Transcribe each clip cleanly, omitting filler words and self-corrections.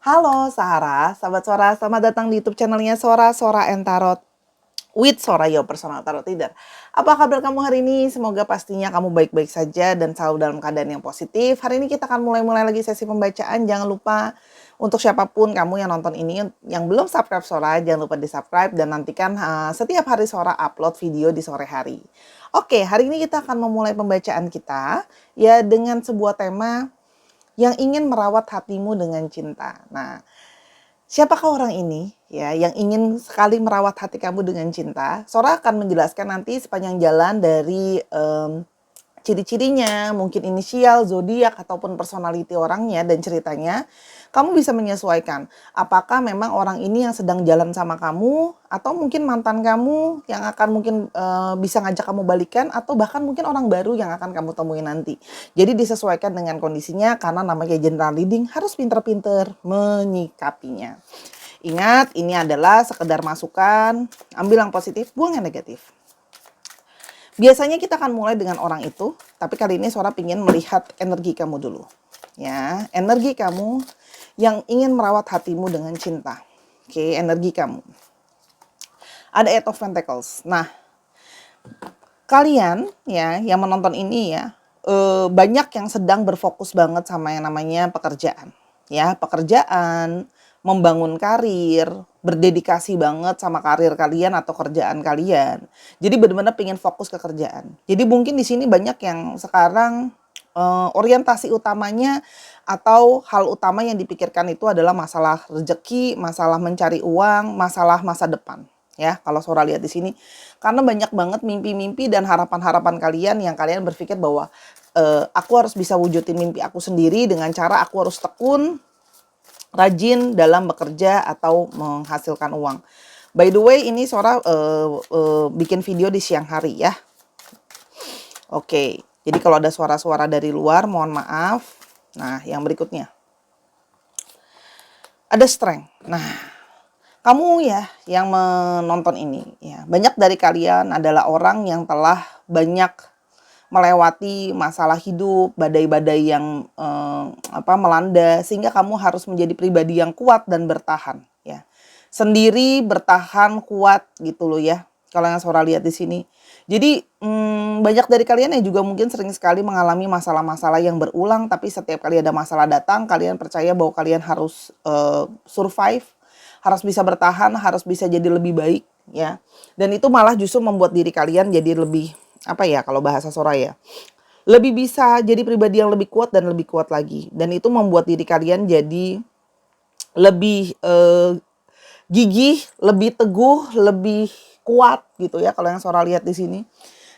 Halo Sarah, sahabat Sora, selamat datang di YouTube channelnya Sora and Tarot with Sora, your personal tarot reader. Apa kabar kamu hari ini? Semoga pastinya kamu baik-baik saja dan selalu dalam keadaan yang positif. Hari ini kita akan mulai lagi sesi pembacaan. Jangan lupa untuk siapapun kamu yang nonton ini, yang belum subscribe Sora, jangan lupa di subscribe dan nantikan setiap hari Sora upload video di sore hari. Oke, hari ini kita akan memulai pembacaan kita ya dengan sebuah tema yang ingin merawat hatimu dengan cinta. Nah, siapakah orang ini ya yang ingin sekali merawat hati kamu dengan cinta? Sora akan menjelaskan nanti sepanjang jalan dari ciri-cirinya, mungkin inisial, zodiak ataupun personality orangnya dan ceritanya. Kamu bisa menyesuaikan apakah memang orang ini yang sedang jalan sama kamu atau mungkin mantan kamu yang akan mungkin bisa ngajak kamu balikan atau bahkan mungkin orang baru yang akan kamu temui nanti. Jadi disesuaikan dengan kondisinya karena namanya general reading harus pinter-pinter menyikapinya. Ingat, ini adalah sekedar masukan, ambil yang positif, buang yang negatif. Biasanya kita akan mulai dengan orang itu, tapi kali ini Sora ingin melihat energi kamu dulu. Ya, energi kamu yang ingin merawat hatimu dengan cinta. Oke, energi kamu. Ada Eight of Pentacles. Nah, kalian ya yang menonton ini ya, banyak yang sedang berfokus banget sama yang namanya pekerjaan. Ya, pekerjaan, membangun karir, berdedikasi banget sama karir kalian atau kerjaan kalian. Jadi benar-benar pengen fokus ke kerjaan. Jadi mungkin di sini banyak yang sekarang orientasi utamanya atau hal utama yang dipikirkan itu adalah masalah rezeki, masalah mencari uang, masalah masa depan. Ya, kalau Sora lihat di sini, karena banyak banget mimpi-mimpi dan harapan-harapan kalian yang kalian berpikir bahwa aku harus bisa wujudin mimpi aku sendiri dengan cara aku harus tekun, rajin dalam bekerja atau menghasilkan uang. By the way, ini Sora bikin video di siang hari ya. Oke, jadi kalau ada suara-suara dari luar, mohon maaf. Nah, yang berikutnya. Ada strength. Nah, kamu ya yang menonton ini, ya banyak dari kalian adalah orang yang telah banyak melewati masalah hidup, badai-badai yang melanda, sehingga kamu harus menjadi pribadi yang kuat dan bertahan. Ya, sendiri bertahan kuat gitu loh ya. Kalau yang Sora lihat di sini. Jadi banyak dari kalian yang juga mungkin sering sekali mengalami masalah-masalah yang berulang, tapi setiap kali ada masalah datang, kalian percaya bahwa kalian harus survive, harus bisa bertahan, harus bisa jadi lebih baik ya. Dan itu malah justru membuat diri kalian jadi lebih apa ya kalau bahasa Sora ya. Lebih bisa jadi pribadi yang lebih kuat dan lebih kuat lagi. Dan itu membuat diri kalian jadi lebih gigih, lebih teguh, lebih kuat gitu ya kalau yang Sora lihat di sini.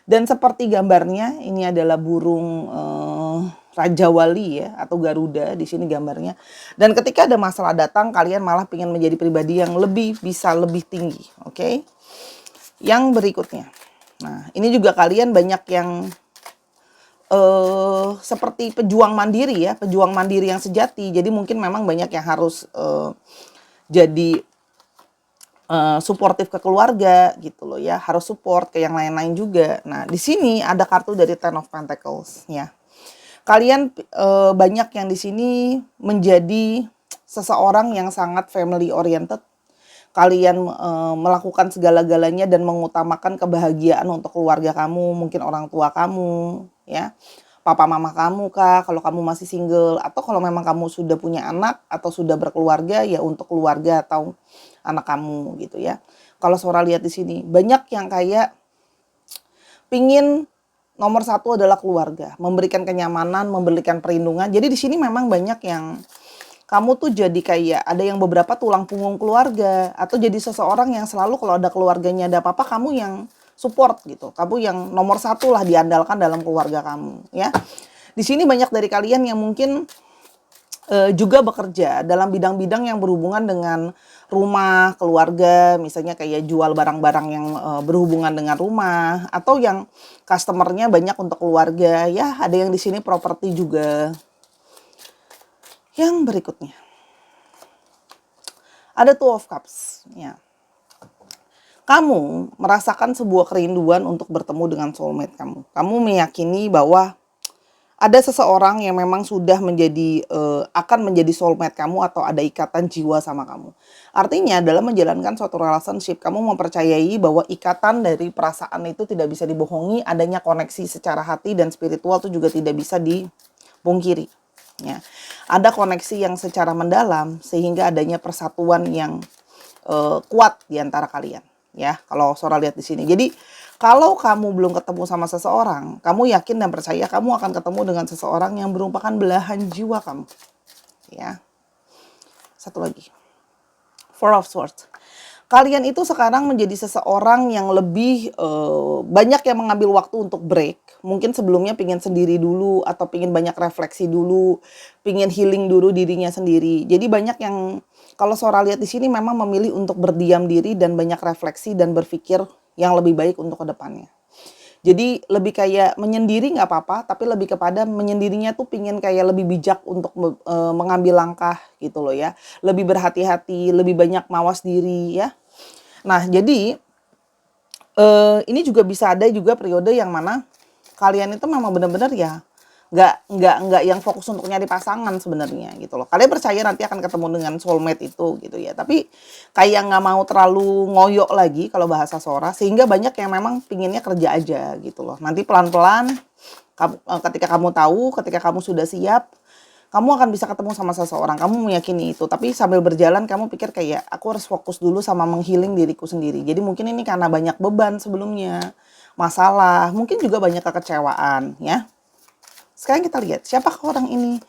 Dan seperti gambarnya, ini adalah burung Raja Wali ya atau Garuda di sini gambarnya. Dan ketika ada masalah datang, kalian malah ingin menjadi pribadi yang lebih bisa lebih tinggi, oke? Yang berikutnya. Nah, ini juga kalian banyak yang seperti pejuang mandiri ya, pejuang mandiri yang sejati. Jadi mungkin memang banyak yang harus jadi suportif ke keluarga gitu loh ya, harus support ke yang lain-lain juga. Nah, di sini ada kartu dari Ten of Pentacles ya. Kalian banyak yang di sini menjadi seseorang yang sangat family oriented. Kalian melakukan segala-galanya dan mengutamakan kebahagiaan untuk keluarga kamu, mungkin orang tua kamu ya. Papa mama kamu kah, kalau kamu masih single, atau kalau memang kamu sudah punya anak atau sudah berkeluarga ya untuk keluarga atau anak kamu gitu ya. Kalau Sora lihat di sini banyak yang kayak pingin nomor satu adalah keluarga, memberikan kenyamanan, memberikan perlindungan. Jadi di sini memang banyak yang kamu tuh jadi kayak ada yang beberapa tulang punggung keluarga atau jadi seseorang yang selalu kalau ada keluarganya ada apa-apa kamu yang support gitu. Kamu yang nomor satu lah diandalkan dalam keluarga kamu ya. Di sini banyak dari kalian yang mungkin juga bekerja dalam bidang-bidang yang berhubungan dengan rumah, keluarga, misalnya kayak jual barang-barang yang berhubungan dengan rumah atau yang customernya banyak untuk keluarga ya. Ada yang di sini properti juga. Yang berikutnya ada Two of Cups ya. Kamu merasakan sebuah kerinduan untuk bertemu dengan soulmate kamu. Kamu meyakini bahwa Ada seseorang yang memang sudah menjadi, akan menjadi soulmate kamu atau ada ikatan jiwa sama kamu. Artinya dalam menjalankan suatu relationship, kamu mempercayai bahwa ikatan dari perasaan itu tidak bisa dibohongi, adanya koneksi secara hati dan spiritual itu juga tidak bisa dipungkiri, ya. Ada koneksi yang secara mendalam sehingga adanya persatuan yang, kuat di antara kalian, ya, kalau Sora lihat di sini. Jadi kalau kamu belum ketemu sama seseorang, kamu yakin dan percaya kamu akan ketemu dengan seseorang yang merupakan belahan jiwa kamu, ya. Satu lagi, Four of Swords. Kalian itu sekarang menjadi seseorang yang lebih banyak yang mengambil waktu untuk break. Mungkin sebelumnya pingin sendiri dulu atau pingin banyak refleksi dulu, pingin healing dulu dirinya sendiri. Jadi banyak yang kalau Sora lihat di sini memang memilih untuk berdiam diri dan banyak refleksi dan berpikir yang lebih baik untuk kedepannya. Jadi lebih kayak menyendiri nggak apa-apa, tapi lebih kepada menyendirinya tuh pingin kayak lebih bijak untuk mengambil langkah gitu loh ya. Lebih berhati-hati, lebih banyak mawas diri ya. Nah jadi ini juga bisa ada juga periode yang mana kalian itu memang benar-benar ya nggak yang fokus untuk nyari pasangan sebenarnya gitu loh. Kalian percaya nanti akan ketemu dengan soulmate itu gitu ya. Tapi kayak nggak mau terlalu ngoyok lagi kalau bahasa Sora, sehingga banyak yang memang pinginnya kerja aja gitu loh. Nanti pelan-pelan ketika kamu tahu, ketika kamu sudah siap, kamu akan bisa ketemu sama seseorang. Kamu meyakini itu. Tapi sambil berjalan kamu pikir kayak aku harus fokus dulu sama menghealing diriku sendiri. Jadi mungkin ini karena banyak beban sebelumnya, masalah, mungkin juga banyak kekecewaan ya. Sekarang kita lihat siapakah orang ini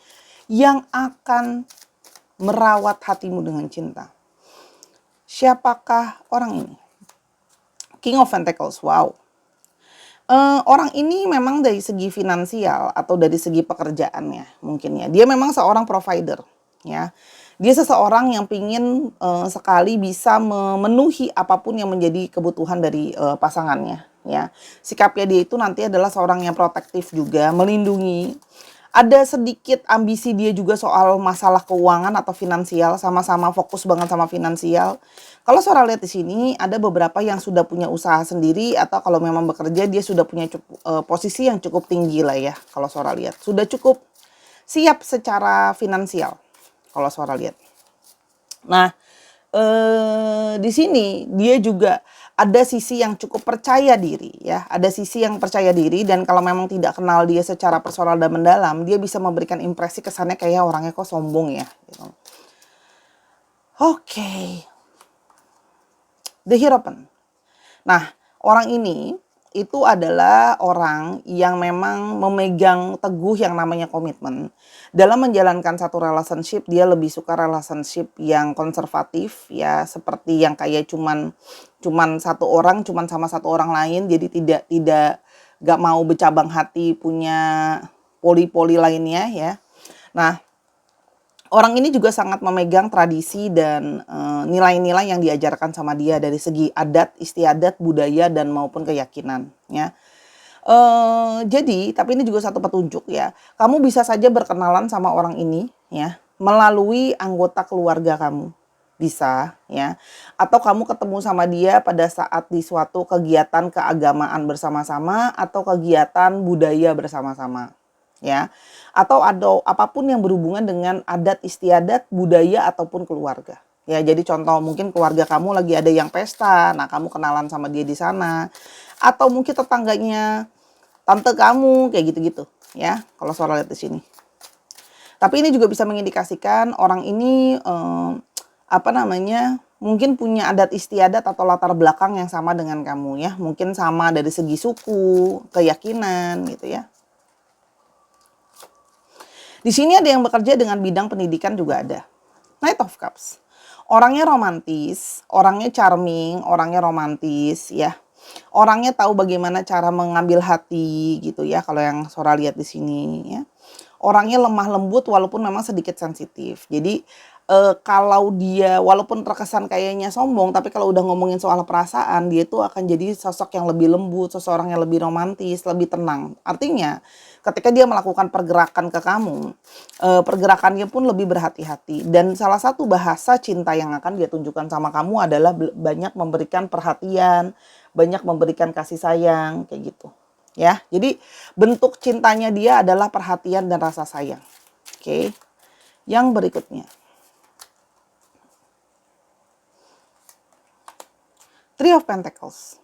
yang akan merawat hatimu dengan cinta. Siapakah orang ini? King of Pentacles, wow. Orang ini memang dari segi finansial atau dari segi pekerjaannya mungkin ya. Dia memang seorang provider ya. Dia seseorang yang pingin sekali bisa memenuhi apapun yang menjadi kebutuhan dari pasangannya ya. Sikapnya dia itu nanti adalah seorang yang protektif juga, melindungi. Ada sedikit ambisi dia juga soal masalah keuangan atau finansial, sama-sama fokus banget sama finansial. Kalau Sora lihat di sini ada beberapa yang sudah punya usaha sendiri atau kalau memang bekerja dia sudah punya posisi yang cukup tinggi lah ya. Kalau Sora lihat sudah cukup siap secara finansial. Kalau Sora lihat. Nah, di sini dia juga ada sisi yang cukup percaya diri ya, ada sisi yang percaya diri dan kalau memang tidak kenal dia secara personal dan mendalam, dia bisa memberikan impresi kesannya kayak orangnya kok sombong ya gitu. Oke. The Hierophant. Nah, orang ini itu adalah orang yang memang memegang teguh yang namanya komitmen. Dalam menjalankan satu relationship, dia lebih suka relationship yang konservatif ya, seperti yang kayak cuman satu orang, cuman sama satu orang lain, jadi tidak gak mau bercabang hati, punya poli-poli lainnya ya. Nah, orang ini juga sangat memegang tradisi dan nilai-nilai yang diajarkan sama dia dari segi adat, istiadat, budaya dan maupun keyakinan ya. Jadi tapi ini juga satu petunjuk ya. Kamu bisa saja berkenalan sama orang ini ya melalui anggota keluarga kamu. Bisa ya. Atau kamu ketemu sama dia pada saat di suatu kegiatan keagamaan bersama-sama atau kegiatan budaya bersama-sama ya. Atau ada apapun yang berhubungan dengan adat istiadat, budaya ataupun keluarga. Ya, jadi contoh mungkin keluarga kamu lagi ada yang pesta, nah kamu kenalan sama dia di sana. Atau mungkin tetangganya tante kamu kayak gitu-gitu, ya. Kalau Sora lihat di sini. Tapi ini juga bisa mengindikasikan orang ini mungkin punya adat istiadat atau latar belakang yang sama dengan kamu ya. Mungkin sama dari segi suku, keyakinan gitu ya. Di sini ada yang bekerja dengan bidang pendidikan juga ada. Knight of Cups. Orangnya romantis, orangnya charming, orangnya romantis ya. Orangnya tahu bagaimana cara mengambil hati gitu ya kalau yang Sora lihat di sini ya. Orangnya lemah lembut walaupun memang sedikit sensitif. Jadi kalau dia walaupun terkesan kayaknya sombong, tapi kalau udah ngomongin soal perasaan, dia tuh akan jadi sosok yang lebih lembut, seseorang yang lebih romantis, lebih tenang. Artinya ketika dia melakukan pergerakan ke kamu, pergerakannya pun lebih berhati-hati. Dan salah satu bahasa cinta yang akan dia tunjukkan sama kamu adalah banyak memberikan perhatian, banyak memberikan kasih sayang, kayak gitu. ya. Jadi bentuk cintanya dia adalah perhatian dan rasa sayang. Oke. Yang berikutnya. Three of Pentacles.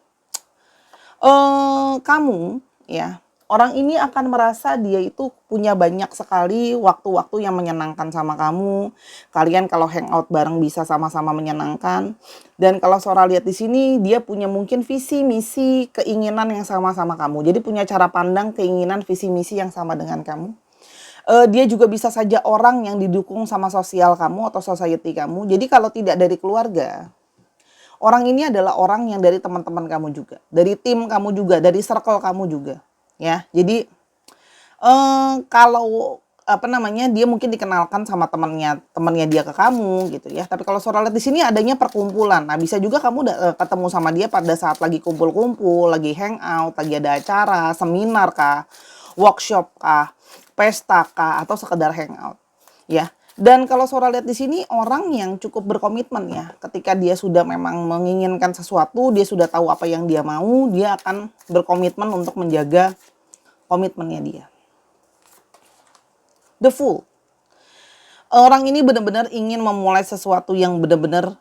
Kamu ya, orang ini akan merasa dia itu punya banyak sekali waktu-waktu yang menyenangkan sama kamu. Kalian kalau hangout bareng bisa sama-sama menyenangkan. Dan kalau Sora lihat di sini, dia punya mungkin visi, misi, keinginan yang sama sama kamu. Jadi punya cara pandang, keinginan, visi, misi yang sama dengan kamu. Dia juga bisa saja orang yang didukung sama sosial kamu atau society kamu. Jadi kalau tidak dari keluarga, orang ini adalah orang yang dari teman-teman kamu juga, dari tim kamu juga, dari circle kamu juga, ya. Jadi kalau apa namanya, dia mungkin dikenalkan sama temannya dia ke kamu gitu ya. Tapi kalau Sora lihat di sini adanya perkumpulan. Nah, bisa juga kamu ketemu sama dia pada saat lagi kumpul-kumpul, lagi hangout, lagi ada acara, seminar kah, workshop kah, pesta kah, atau sekedar hangout, ya. Dan kalau Sora lihat di sini orang yang cukup berkomitmen ya. Ketika dia sudah memang menginginkan sesuatu, dia sudah tahu apa yang dia mau, dia akan berkomitmen untuk menjaga komitmennya dia. The Fool. Orang ini benar-benar ingin memulai sesuatu yang benar-benar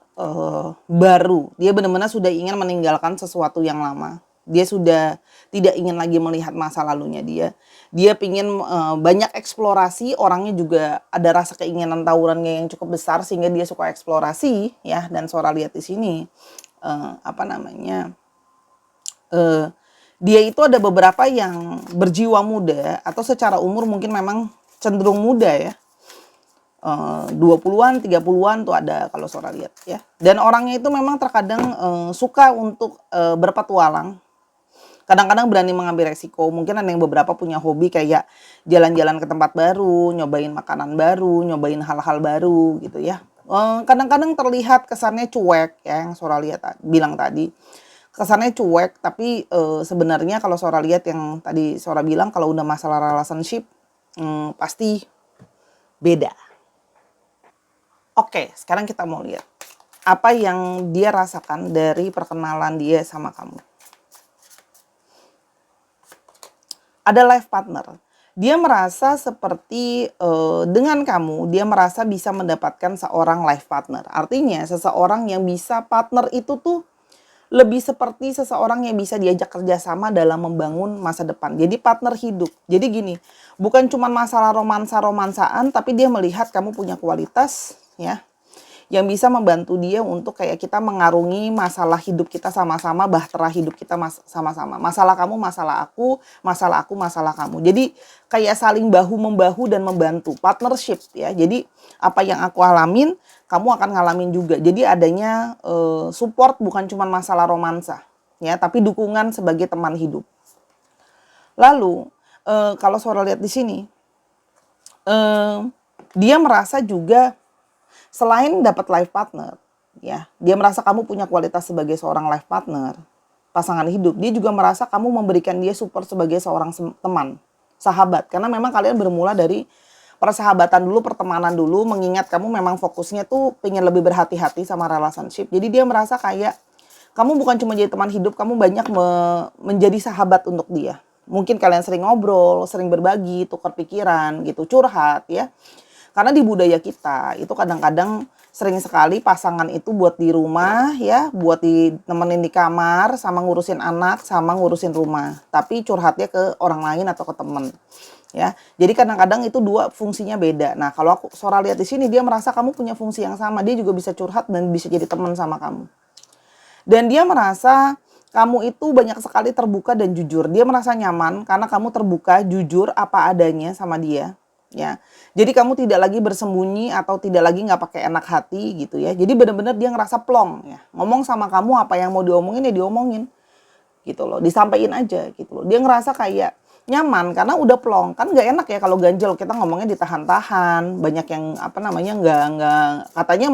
baru. Dia benar-benar sudah ingin meninggalkan sesuatu yang lama. Dia sudah tidak ingin lagi melihat masa lalunya dia. Dia ingin banyak eksplorasi, orangnya juga ada rasa keinginan tawurannya yang cukup besar sehingga dia suka eksplorasi ya. Dan Sora lihat di sini apa namanya? Dia itu ada beberapa yang berjiwa muda atau secara umur mungkin memang cenderung muda ya. 20-an, 30-an tuh ada kalau Sora lihat ya. Dan orangnya itu memang terkadang suka untuk berpetualang. Kadang-kadang berani mengambil resiko. Mungkin ada yang beberapa punya hobi kayak jalan-jalan ke tempat baru, nyobain makanan baru, nyobain hal-hal baru gitu ya. Kadang-kadang terlihat kesannya cuek ya, yang Sora lihat bilang tadi. Kesannya cuek, tapi sebenarnya kalau Sora lihat yang tadi Sora bilang, kalau udah masalah relationship pasti beda. Oke, sekarang kita mau lihat apa yang dia rasakan dari perkenalan dia sama kamu. Ada life partner. Dia merasa seperti dengan kamu, dia merasa bisa mendapatkan seorang life partner. Artinya seseorang yang bisa, partner itu tuh lebih seperti seseorang yang bisa diajak kerjasama dalam membangun masa depan. Jadi partner hidup. Jadi gini, bukan cuma masalah romansa-romansaan, tapi dia melihat kamu punya kualitas ya, yang bisa membantu dia untuk kayak kita mengarungi masalah hidup kita sama-sama, bahtera hidup kita sama-sama. Masalah kamu, masalah aku, masalah aku, masalah kamu. Jadi kayak saling bahu-membahu dan membantu, partnership ya. Jadi apa yang aku alamin, kamu akan ngalamin juga. Jadi adanya support bukan cuma masalah romansa ya, tapi dukungan sebagai teman hidup. Lalu kalau Sora lihat di sini, dia merasa juga selain dapat life partner, ya, dia merasa kamu punya kualitas sebagai seorang life partner, pasangan hidup. Dia juga merasa kamu memberikan dia support sebagai seorang teman, sahabat. Karena memang kalian bermula dari persahabatan dulu, pertemanan dulu, mengingat kamu memang fokusnya tuh pengen lebih berhati-hati sama relationship. Jadi dia merasa kayak kamu bukan cuma jadi teman hidup, kamu banyak menjadi sahabat untuk dia. Mungkin kalian sering ngobrol, sering berbagi, tukar pikiran gitu, curhat ya. Karena di budaya kita itu kadang-kadang sering sekali pasangan itu buat di rumah ya, buat ditemenin di kamar, sama ngurusin anak, sama ngurusin rumah. Tapi curhatnya ke orang lain atau ke temen ya. Jadi kadang-kadang itu dua fungsinya beda. Nah, kalau aku Sora lihat di sini, dia merasa kamu punya fungsi yang sama. Dia juga bisa curhat dan bisa jadi teman sama kamu. Dan dia merasa kamu itu banyak sekali terbuka dan jujur. Dia merasa nyaman karena kamu terbuka, jujur apa adanya sama dia. Ya, jadi kamu tidak lagi bersembunyi atau tidak lagi nggak pakai enak hati gitu ya. Jadi benar-benar dia ngerasa plong ya. Ngomong sama kamu apa yang mau diomongin ya diomongin gitu loh. Disampaikan aja gitu loh. Dia ngerasa kayak nyaman karena udah plong. Kan nggak enak ya kalau ganjel kita ngomongnya ditahan-tahan. Banyak yang apa namanya nggak katanya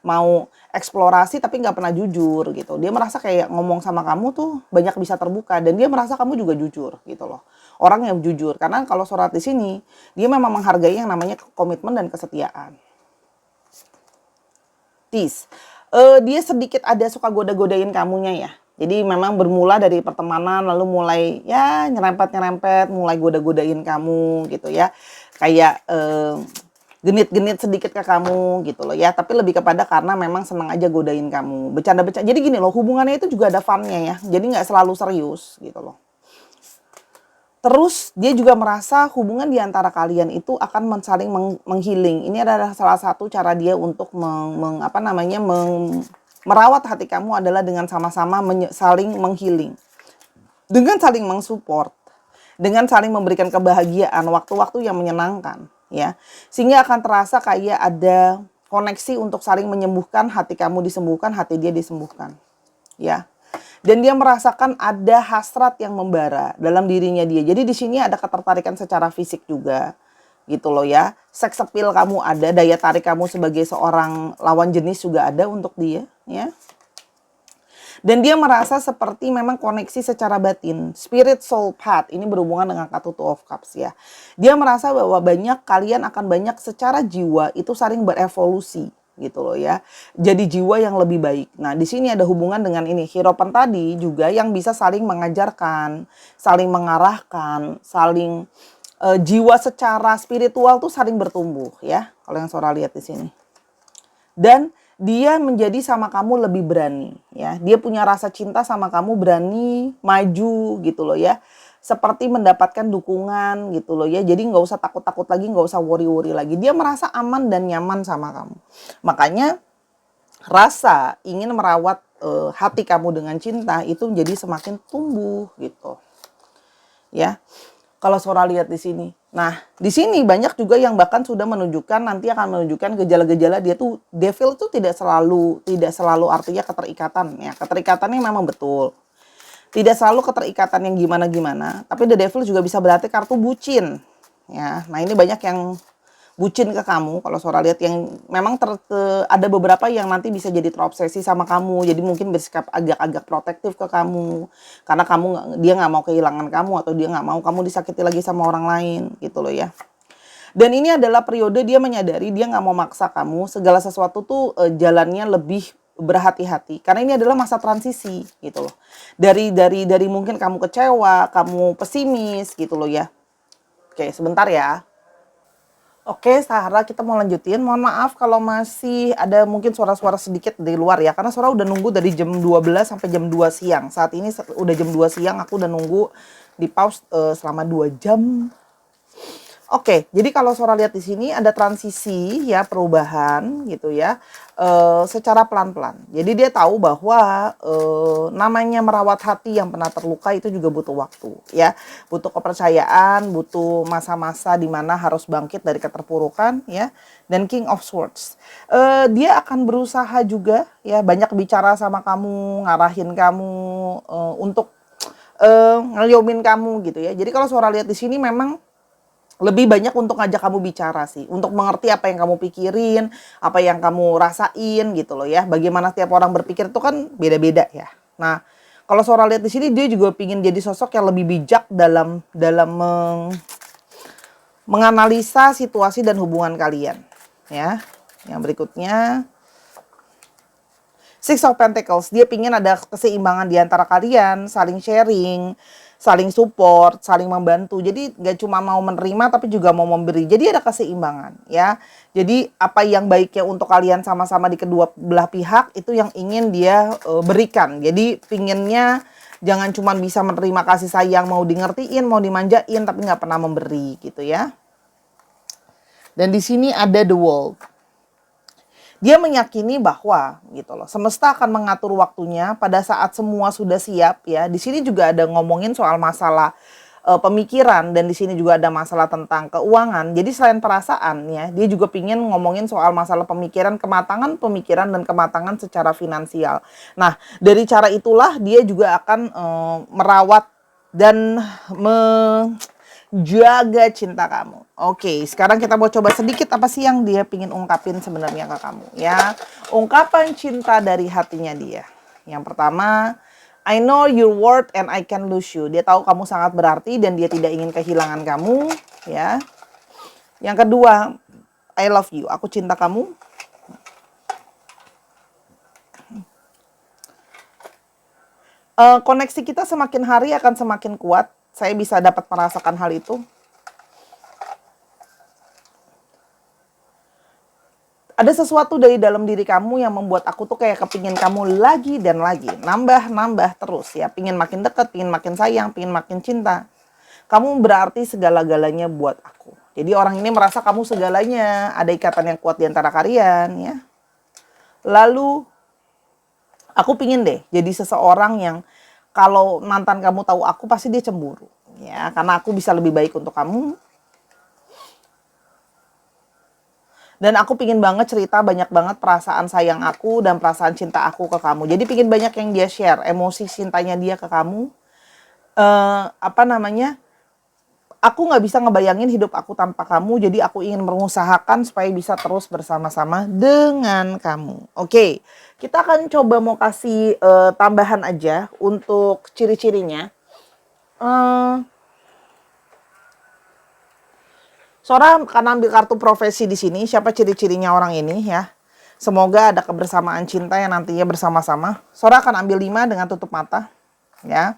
mau eksplorasi tapi nggak pernah jujur gitu. Dia merasa kayak ngomong sama kamu tuh banyak bisa terbuka dan dia merasa kamu juga jujur gitu loh. Orang yang jujur, karena kalau Sora di sini dia memang menghargai yang namanya komitmen dan kesetiaan. Dia sedikit ada suka goda-godain kamunya ya. Jadi memang bermula dari pertemanan lalu mulai ya nyerempet-nyerempet, mulai goda-godain kamu gitu ya. Kayak genit-genit sedikit ke kamu gitu loh ya. Tapi lebih kepada karena memang senang aja godain kamu. Bercanda-bercanda. Jadi gini loh, hubungannya itu juga ada fun-nya ya. Jadi nggak selalu serius gitu loh. Terus dia juga merasa hubungan di antara kalian itu akan saling menghealing. Ini adalah salah satu cara dia untuk merawat hati kamu adalah dengan sama-sama saling menghealing. Dengan saling mensupport, dengan saling memberikan kebahagiaan, waktu-waktu yang menyenangkan, ya. Sehingga akan terasa kayak ada koneksi untuk saling menyembuhkan, hati kamu disembuhkan, hati dia disembuhkan, ya. Dan dia merasakan ada hasrat yang membara dalam dirinya dia. Jadi di sini ada ketertarikan secara fisik juga. Gitu loh ya. Seks appeal kamu ada, daya tarik kamu sebagai seorang lawan jenis juga ada untuk dia, ya. Dan dia merasa seperti memang koneksi secara batin. Spirit soul path ini berhubungan dengan kartu Two of Cups ya. Dia merasa bahwa kalian akan banyak secara jiwa itu saling berevolusi gitu loh ya. Jadi jiwa yang lebih baik. Nah, di sini ada hubungan dengan ini Hierophant tadi juga yang bisa saling mengajarkan, saling mengarahkan, saling jiwa secara spiritual tuh saling bertumbuh ya. Kalau yang Sora lihat di sini. Dan dia menjadi sama kamu lebih berani ya. Dia punya rasa cinta sama kamu, berani maju gitu loh ya. Seperti mendapatkan dukungan gitu loh ya. Jadi nggak usah takut-takut lagi, nggak usah worry-worry lagi. Dia merasa aman dan nyaman sama kamu. Makanya rasa ingin merawat hati kamu dengan cinta itu menjadi semakin tumbuh gitu. Ya. Kalau Sora lihat di sini. Nah, di sini banyak juga yang bahkan sudah menunjukkan nanti akan menunjukkan gejala-gejala dia tuh devil itu tidak selalu artinya keterikatan ya. Keterikatannya memang betul. Tidak selalu keterikatan yang gimana-gimana, tapi the devil juga bisa berarti kartu bucin. Ya. Nah, ini banyak yang bucin ke kamu. Kalau Sora lihat yang memang ada beberapa yang nanti bisa jadi terobsesi sama kamu. Jadi mungkin bersikap agak-agak protektif ke kamu. Karena dia nggak mau kehilangan kamu atau dia nggak mau kamu disakiti lagi sama orang lain gitu loh ya. Dan ini adalah periode dia menyadari dia nggak mau maksa kamu. Segala sesuatu tuh jalannya lebih berhati-hati. Karena ini adalah masa transisi gitu loh. Dari mungkin kamu kecewa, kamu pesimis gitu loh ya. Oke, sebentar ya. Oke, Sarah, kita mau lanjutin. Mohon maaf kalau masih ada mungkin suara-suara sedikit di luar ya. Karena Sarah udah nunggu dari jam 12 sampai jam 2 siang. Saat ini udah jam 2 siang, aku udah nunggu di pause selama 2 jam. Oke, jadi kalau Sora lihat di sini ada transisi ya, perubahan gitu ya, secara pelan-pelan. Jadi dia tahu bahwa namanya merawat hati yang pernah terluka itu juga butuh waktu ya, butuh kepercayaan, butuh masa-masa di mana harus bangkit dari keterpurukan ya. Dan King of Swords, dia akan berusaha juga ya, banyak bicara sama kamu, ngarahin kamu untuk ngeliomin kamu gitu ya. Jadi kalau Sora lihat di sini memang lebih banyak untuk ngajak kamu bicara sih, untuk mengerti apa yang kamu pikirin, apa yang kamu rasain gitu loh ya. Bagaimana setiap orang berpikir itu kan beda-beda ya. Nah, kalau Sora lihat di sini dia juga pingin jadi sosok yang lebih bijak dalam menganalisa situasi dan hubungan kalian ya. Yang berikutnya Six of Pentacles, dia pingin ada keseimbangan di antara kalian, saling sharing, saling support, saling membantu. Jadi gak cuma mau menerima tapi juga mau memberi. Jadi ada keseimbangan ya. Jadi apa yang baiknya untuk kalian sama-sama di kedua belah pihak itu yang ingin dia berikan. Jadi pinginnya jangan cuma bisa menerima kasih sayang, mau di ngertiin, mau dimanjain tapi nggak pernah memberi gitu ya. Dan di sini ada the world. Dia meyakini bahwa gitu loh, semesta akan mengatur waktunya pada saat semua sudah siap ya. Di sini juga ada ngomongin soal masalah pemikiran dan di sini juga ada masalah tentang keuangan. Jadi selain perasaan ya, dia juga pingin ngomongin soal masalah pemikiran, kematangan pemikiran dan kematangan secara finansial. Nah, dari cara itulah dia juga akan merawat dan jaga cinta kamu. Oke, sekarang kita mau coba sedikit apa sih yang dia pingin ungkapin sebenarnya ke kamu ya. Ungkapan cinta dari hatinya dia. Yang pertama, I know your worth and I can lose you. Dia tahu kamu sangat berarti dan dia tidak ingin kehilangan kamu ya. Yang kedua, I love you. Aku cinta kamu. Koneksi kita semakin hari akan semakin kuat. Saya bisa dapat merasakan hal itu. Ada sesuatu dari dalam diri kamu yang membuat aku tuh kayak kepingin kamu lagi dan lagi. Nambah terus ya. Pingin makin deket, pingin makin sayang, pingin makin cinta. Kamu berarti segala-galanya buat aku. Jadi orang ini merasa kamu segalanya. Ada ikatan yang kuat di antara kalian ya. Lalu aku pingin deh jadi seseorang yang kalau mantan kamu tahu aku pasti dia cemburu. Ya, karena aku bisa lebih baik untuk kamu. Dan aku pingin banget cerita banyak banget perasaan sayang aku dan perasaan cinta aku ke kamu. Jadi pingin banyak yang dia share, emosi cintanya dia ke kamu. Apa namanya, aku nggak bisa ngebayangin hidup aku tanpa kamu. Jadi aku ingin mengusahakan supaya bisa terus bersama-sama dengan kamu. Oke, kita akan coba mau kasih tambahan aja untuk ciri-cirinya. Sora akan ambil kartu profesi di sini. Siapa ciri-cirinya orang ini ya? Semoga ada kebersamaan cinta yang nantinya bersama-sama. Sora akan ambil 5 dengan tutup mata. Ya.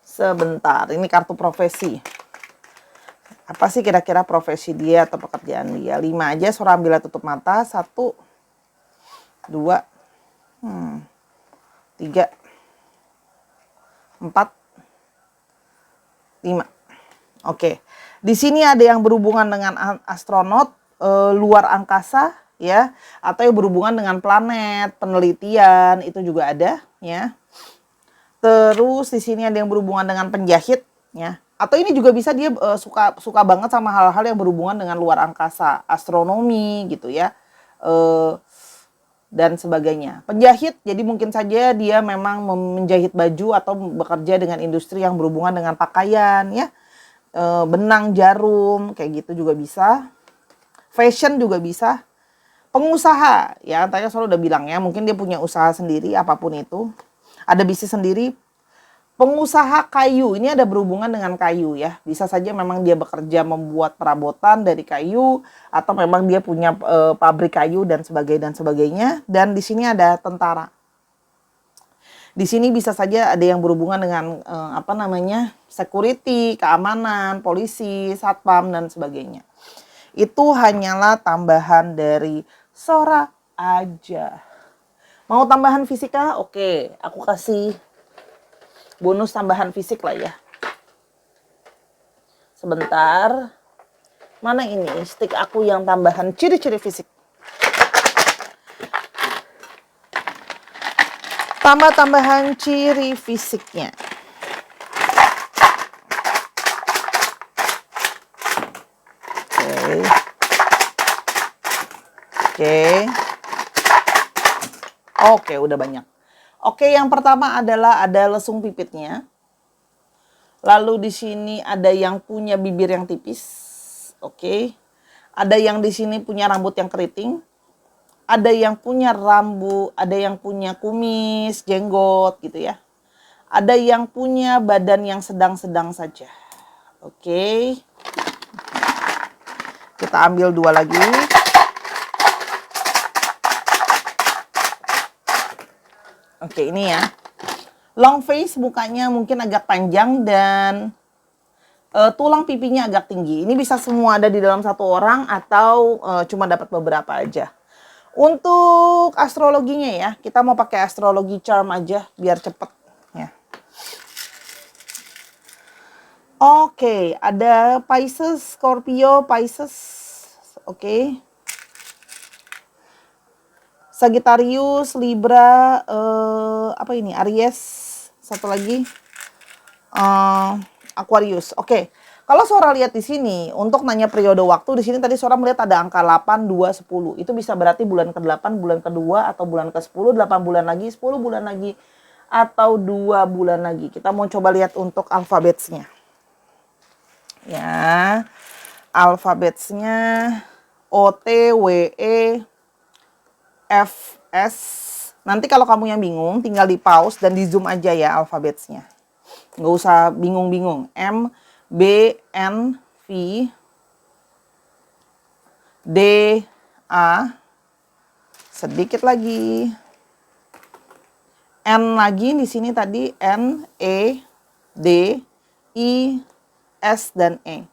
Sebentar, ini kartu profesi. Apa sih kira-kira profesi dia atau pekerjaan dia? 5 aja, Sora ambil tutup mata. 1, 2, 3, 4, 5. Oke. Di sini ada yang berhubungan dengan astronot, luar angkasa ya, atau yang berhubungan dengan planet, penelitian, itu juga ada ya. Terus di sini ada yang berhubungan dengan penjahit ya. Atau ini juga bisa dia suka banget sama hal-hal yang berhubungan dengan luar angkasa, astronomi gitu ya. Dan sebagainya. Penjahit, jadi mungkin saja dia memang menjahit baju atau bekerja dengan industri yang berhubungan dengan pakaian ya. Benang, jarum, kayak gitu juga bisa. Fashion juga bisa. Pengusaha, ya tadi Sora udah bilang ya, mungkin dia punya usaha sendiri, apapun itu. Ada bisnis sendiri. Pengusaha kayu, ini ada berhubungan dengan kayu ya. Bisa saja memang dia bekerja membuat perabotan dari kayu, atau memang dia punya pabrik kayu dan sebagainya. Dan di sini ada tentara. Di sini bisa saja ada yang berhubungan dengan security, keamanan, polisi, satpam dan sebagainya. Itu hanyalah tambahan dari Sora aja. Mau tambahan fisika? Oke, aku kasih bonus tambahan fisik lah ya. Sebentar. Mana ini stick aku yang tambahan ciri-ciri fisik? Tambahan ciri fisiknya. Oke, udah banyak. Oke, yang pertama adalah ada lesung pipitnya. Lalu di sini ada yang punya bibir yang tipis. Oke. Ada yang di sini punya rambut yang keriting. Ada yang punya rambut, ada yang punya kumis, jenggot gitu ya. Ada yang punya badan yang sedang-sedang saja. Oke. Kita ambil 2 lagi. Oke, ini ya. Long face, mukanya mungkin agak panjang dan tulang pipinya agak tinggi. Ini bisa semua ada di dalam satu orang atau cuma dapat beberapa aja. Untuk astrologinya ya, kita mau pakai astrologi charm aja biar cepet ya. Oke, ada Pisces, Scorpio, Pisces. Oke. Sagittarius, Libra, apa ini? Aries. Satu lagi. Aquarius. Oke. Kalau Sora lihat di sini, untuk nanya periode waktu, di sini tadi Sora melihat ada angka 8, 2, 10. Itu bisa berarti bulan ke-8, bulan ke-2, atau bulan ke-10, 8 bulan lagi, 10 bulan lagi, atau 2 bulan lagi. Kita mau coba lihat untuk alfabetsnya. Ya, alfabetsnya O, T, W, E, F, S. Nanti kalau kamu yang bingung, tinggal di pause dan di zoom aja ya alfabetsnya. Nggak usah bingung-bingung. M, B, N, V, D, A, sedikit lagi, N lagi di sini tadi N, E, D, I, S, dan E.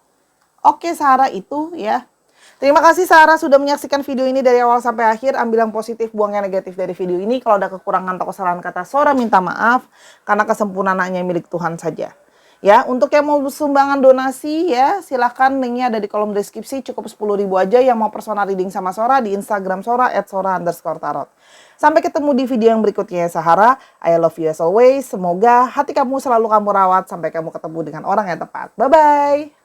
Oke Sarah itu ya. Terima kasih Sarah sudah menyaksikan video ini dari awal sampai akhir. Ambil yang positif, buang yang negatif dari video ini. Kalau ada kekurangan atau kesalahan kata Sora minta maaf. Karena kesempurnaannya milik Tuhan saja. Ya, untuk yang mau sumbangan donasi ya, silahkan linknya ada di kolom deskripsi. Cukup 10.000 aja. Yang mau personal reading sama Sora di Instagram Sora @sora_tarot. Sampai ketemu di video yang berikutnya ya Sahara. I love you as always. Semoga hati kamu selalu kamu rawat sampai kamu ketemu dengan orang yang tepat. Bye-bye.